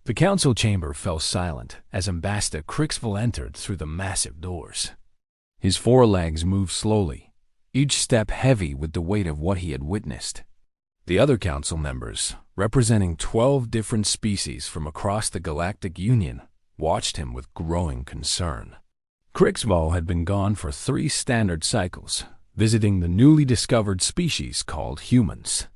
The council chamber fell silent as Ambassador Crixville entered through the massive doors. His forelegs moved slowly, each step heavy with the weight of what he had witnessed. The other council members, representing 12 different species from across the Galactic Union, watched him with growing concern. Crixville had been gone for 3 standard cycles, visiting the newly discovered species called humans.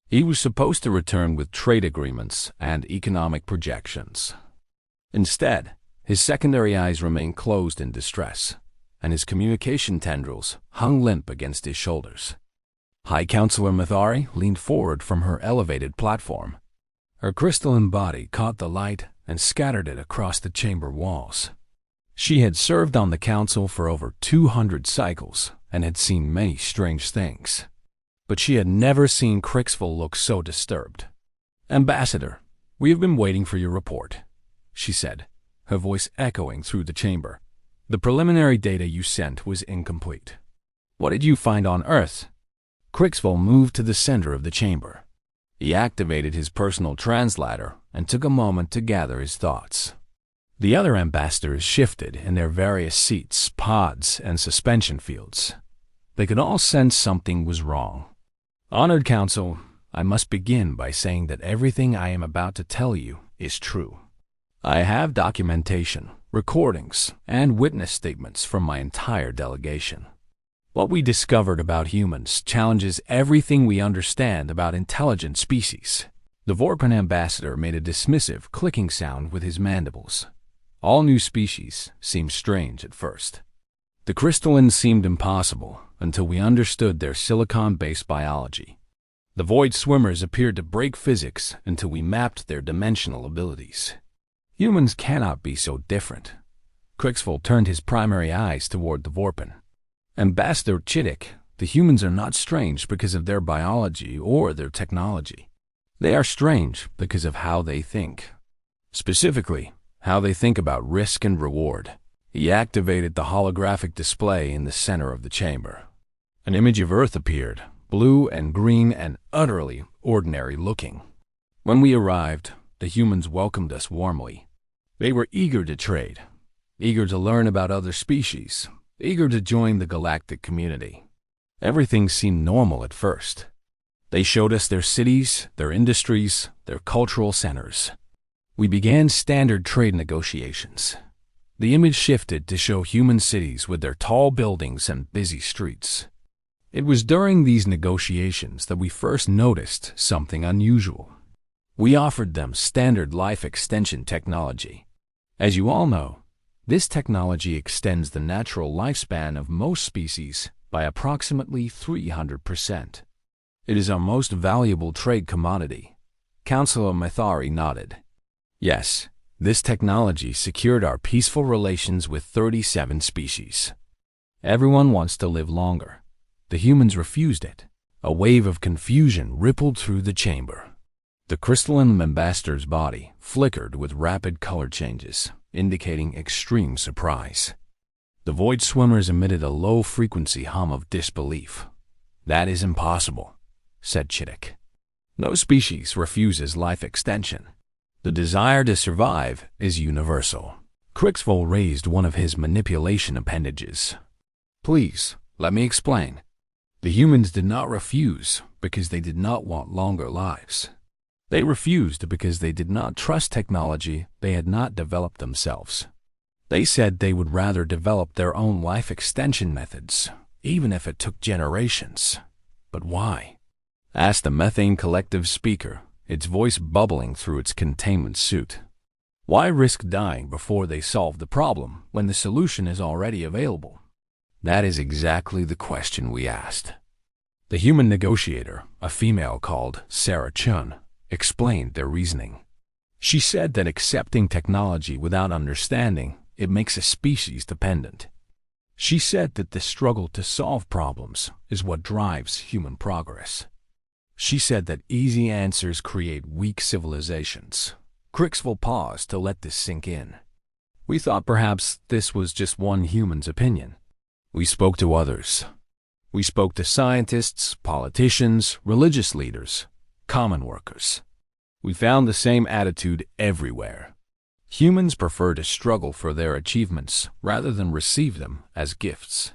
He was supposed to return with trade agreements and economic projections. Instead, his secondary eyes remained closed in distress, and his communication tendrils hung limp against his shoulders. High Counselor Mathari leaned forward from her elevated platform. Her crystalline body caught the light and scattered it across the chamber walls. She had served on the council for over 200 cycles and had seen many strange things. But she had never seen Crixville look so disturbed. "Ambassador, we have been waiting for your report," she said, her voice echoing through the chamber. "The preliminary data you sent was incomplete. What did you find on Earth?" Crixville moved to the center of the chamber. He activated his personal translator and took a moment to gather his thoughts. The other ambassadors shifted in their various seats, pods, and suspension fields. They could all sense something was wrong. "Honored Council, I must begin by saying that everything I am about to tell you is true. I have documentation, recordings, and witness statements from my entire delegation. What we discovered about humans challenges everything we understand about intelligent species." The Vorpin ambassador made a dismissive, clicking sound with his mandibles. All new species seemed strange at first. The crystallines seemed impossible until we understood their silicon-based biology. The void swimmers appeared to break physics until we mapped their dimensional abilities. Humans cannot be so different. Crixville turned his primary eyes toward the Vorpin. "Ambassador Chittick, the humans are not strange because of their biology or their technology. They are strange because of how they think. Specifically, how they think about risk and reward." He activated the holographic display in the center of the chamber. An image of Earth appeared, blue and green and utterly ordinary looking. When we arrived, the humans welcomed us warmly. They were eager to trade, eager to learn about other species, eager to join the galactic community. Everything seemed normal at first. They showed us their cities, their industries, their cultural centers. We began standard trade negotiations. The image shifted to show human cities with their tall buildings and busy streets. It was during these negotiations that we first noticed something unusual. We offered them standard life extension technology. As you all know, this technology extends the natural lifespan of most species by approximately 300%. It is our most valuable trade commodity. Councilor Mathari nodded. Yes, this technology secured our peaceful relations with 37 species. Everyone wants to live longer. The humans refused it. A wave of confusion rippled through the chamber. The crystalline ambassador's body flickered with rapid color changes, indicating extreme surprise. The void swimmers emitted a low-frequency hum of disbelief. "That is impossible," said Chittick. "No species refuses life extension. The desire to survive is universal." Crixville raised one of his manipulation appendages. "Please, let me explain. The humans did not refuse because they did not want longer lives. They refused because they did not trust technology they had not developed themselves. They said they would rather develop their own life extension methods, even if it took generations. But why?" asked the Methane Collective speaker, its voice bubbling through its containment suit. "Why risk dying before they solve the problem when the solution is already available?" That is exactly the question we asked. The human negotiator, a female called Sarah Chun, explained their reasoning. She said that accepting technology without understanding it makes a species dependent. She said that the struggle to solve problems is what drives human progress. She said that easy answers create weak civilizations. Crixville paused to let this sink in. We thought perhaps this was just one human's opinion. We spoke to others. We spoke to scientists, politicians, religious leaders, common workers. We found the same attitude everywhere. Humans prefer to struggle for their achievements rather than receive them as gifts.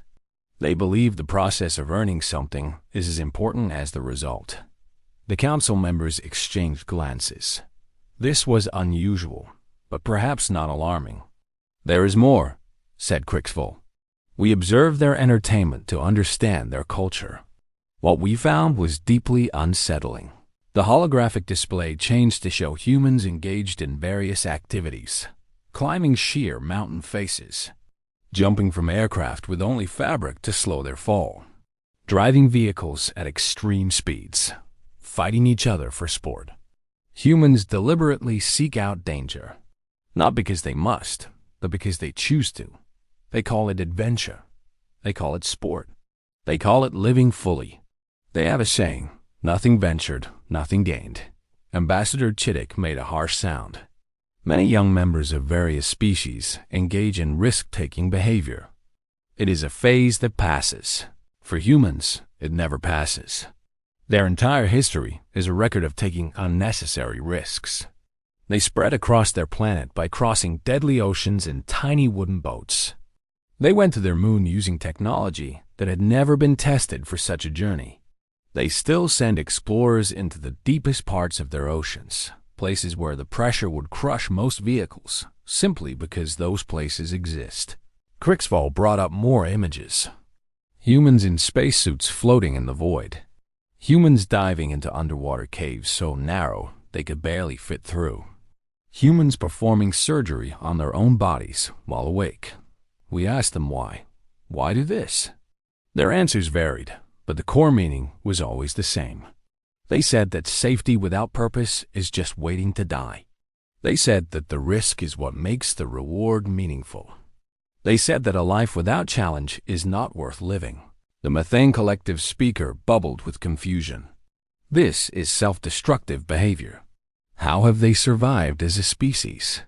They believe the process of earning something is as important as the result. The council members exchanged glances. This was unusual, but perhaps not alarming. "There is more," said Cricksville. "We observed their entertainment to understand their culture. What we found was deeply unsettling. The holographic display changed to show humans engaged in various activities, climbing sheer mountain faces, jumping from aircraft with only fabric to slow their fall, driving vehicles at extreme speeds, fighting each other for sport. Humans deliberately seek out danger, not because they must, but because they choose to. They call it adventure. They call it sport. They call it living fully. They have a saying, 'Nothing ventured, nothing gained.'" Ambassador Chittick made a harsh sound. "Many young members of various species engage in risk-taking behavior. It is a phase that passes. For humans, it never passes. Their entire history is a record of taking unnecessary risks. They spread across their planet by crossing deadly oceans in tiny wooden boats. They went to their moon using technology that had never been tested for such a journey. They still send explorers into the deepest parts of their oceans, places where the pressure would crush most vehicles, simply because those places exist." Cricksville brought up more images. Humans in spacesuits floating in the void. Humans diving into underwater caves so narrow they could barely fit through. Humans performing surgery on their own bodies while awake. We asked them why. Why do this? Their answers varied, but the core meaning was always the same. They said that safety without purpose is just waiting to die. They said that the risk is what makes the reward meaningful. They said that a life without challenge is not worth living. The Methane Collective speaker bubbled with confusion. This is self-destructive behavior. How have they survived as a species?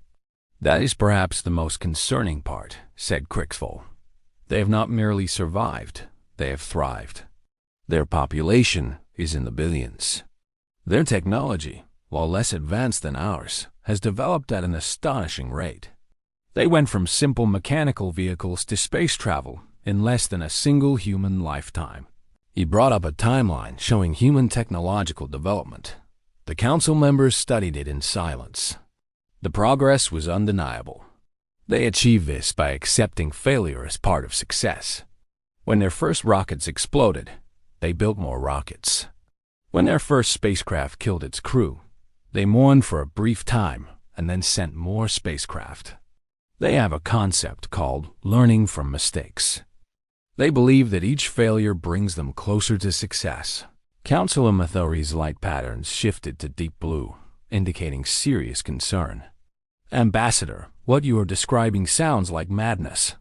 That is perhaps the most concerning part, said Cricksville. They have not merely survived, they have thrived. Their population is in the billions. Their technology, while less advanced than ours, has developed at an astonishing rate. They went from simple mechanical vehicles to space travel in less than a single human lifetime. He brought up a timeline showing human technological development. The council members studied it in silence. The progress was undeniable. They achieved this by accepting failure as part of success. When their first rockets exploded, they built more rockets. When their first spacecraft killed its crew, they mourned for a brief time and then sent more spacecraft. They have a concept called learning from mistakes. They believe that each failure brings them closer to success. Councilor Mathori's light patterns shifted to deep blue, indicating serious concern. Ambassador, what you are describing sounds like madness.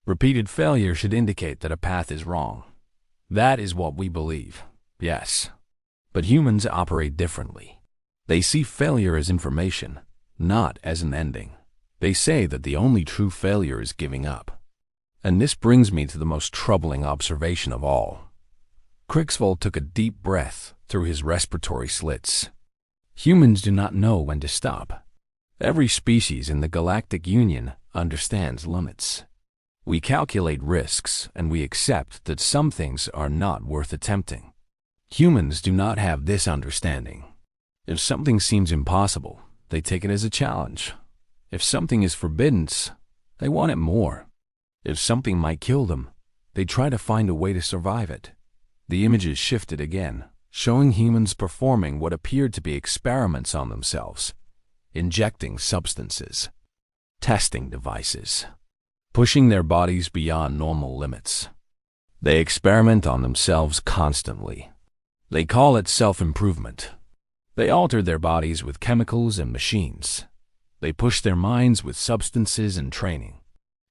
Repeated failure should indicate that a path is wrong. That is what we believe, yes. But humans operate differently. They see failure as information, not as an ending. They say that the only true failure is giving up. And this brings me to the most troubling observation of all. Cricksville took a deep breath through his respiratory slits. Humans do not know when to stop. Every species in the Galactic Union understands limits. We calculate risks and we accept that some things are not worth attempting. Humans do not have this understanding. If something seems impossible, they take it as a challenge. If something is forbidden, they want it more. If something might kill them, they try to find a way to survive it. The images shifted again, showing humans performing what appeared to be experiments on themselves, injecting substances, testing devices, pushing their bodies beyond normal limits. They experiment on themselves constantly. They call it self-improvement. They alter their bodies with chemicals and machines. They push their minds with substances and training.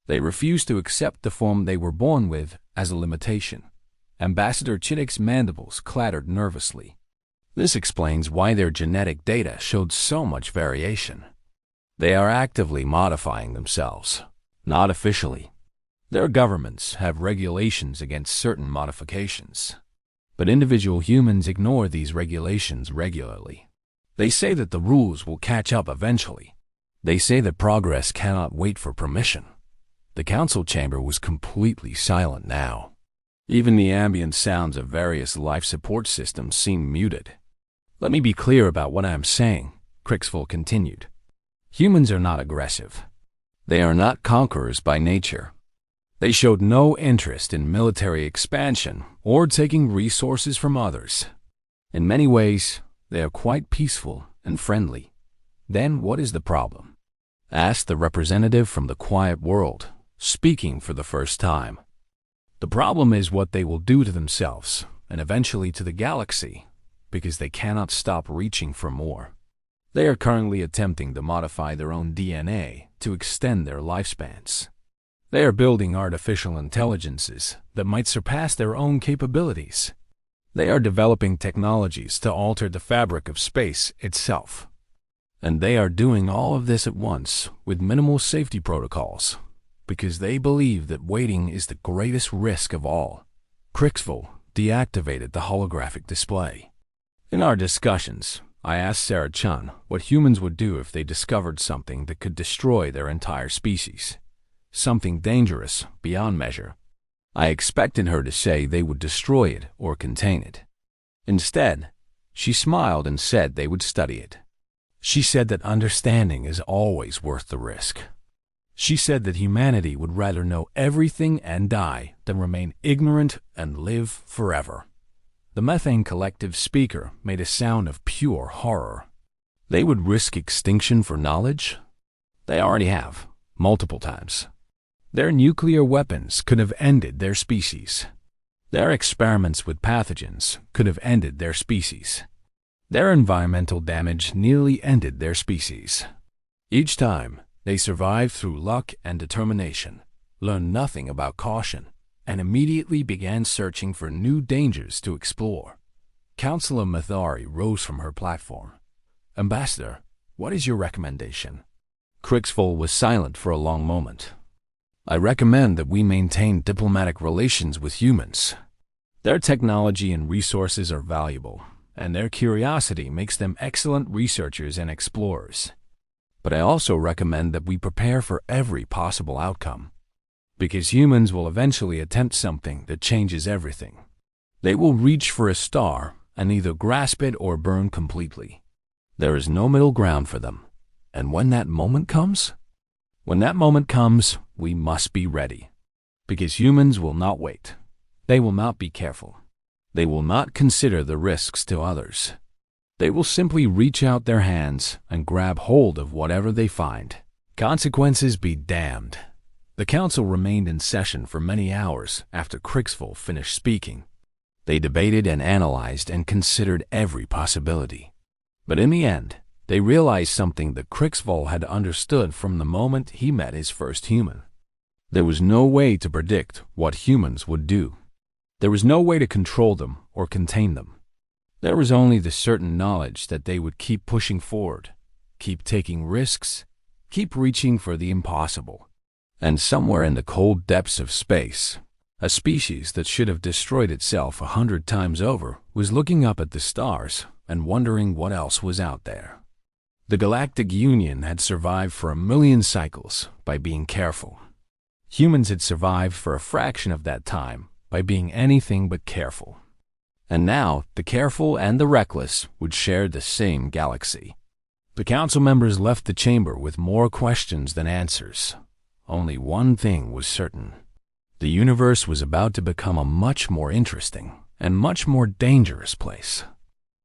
They refuse to accept the form they were born with as a limitation. Ambassador Chittick's mandibles clattered nervously. This explains why their genetic data showed so much variation. They are actively modifying themselves, not officially. Their governments have regulations against certain modifications. But individual humans ignore these regulations regularly. They say that the rules will catch up eventually. They say that progress cannot wait for permission. The council chamber was completely silent now. Even the ambient sounds of various life support systems seemed muted. Let me be clear about what I am saying, Crixville continued. Humans are not aggressive. They are not conquerors by nature. They showed no interest in military expansion or taking resources from others. In many ways, they are quite peaceful and friendly. Then what is the problem? Asked the representative from the quiet world, speaking for the first time. The problem is what they will do to themselves and eventually to the galaxy, because they cannot stop reaching for more. They are currently attempting to modify their own DNA to extend their lifespans. They are building artificial intelligences that might surpass their own capabilities. They are developing technologies to alter the fabric of space itself. And they are doing all of this at once with minimal safety protocols, because they believe that waiting is the greatest risk of all. Crixville deactivated the holographic display. In our discussions, I asked Sarah Chun what humans would do if they discovered something that could destroy their entire species. Something dangerous beyond measure. I expected her to say they would destroy it or contain it. Instead, she smiled and said they would study it. She said that understanding is always worth the risk. She said that humanity would rather know everything and die than remain ignorant and live forever. The Methane Collective speaker made a sound of pure horror. They would risk extinction for knowledge? They already have, multiple times. Their nuclear weapons could have ended their species. Their experiments with pathogens could have ended their species. Their environmental damage nearly ended their species. Each time, they survived through luck and determination, learned nothing about caution, and immediately began searching for new dangers to explore. Councillor Mathari rose from her platform. Ambassador, what is your recommendation? Crixville was silent for a long moment. I recommend that we maintain diplomatic relations with humans. Their technology and resources are valuable, and their curiosity makes them excellent researchers and explorers. But I also recommend that we prepare for every possible outcome, because humans will eventually attempt something that changes everything. They will reach for a star and either grasp it or burn completely. There is no middle ground for them. And when that moment comes, we must be ready. Because humans will not wait. They will not be careful. They will not consider the risks to others. They will simply reach out their hands and grab hold of whatever they find. Consequences be damned. The council remained in session for many hours after Crixville finished speaking. They debated and analyzed and considered every possibility. But in the end, they realized something that Crixville had understood from the moment he met his first human. There was no way to predict what humans would do. There was no way to control them or contain them. There was only the certain knowledge that they would keep pushing forward, keep taking risks, keep reaching for the impossible. And somewhere in the cold depths of space, a species that should have destroyed itself 100 times over was looking up at the stars and wondering what else was out there. The Galactic Union had survived for 1,000,000 cycles by being careful. Humans had survived for a fraction of that time by being anything but careful. And now, the careful and the reckless would share the same galaxy. The council members left the chamber with more questions than answers. Only one thing was certain. The universe was about to become a much more interesting and much more dangerous place.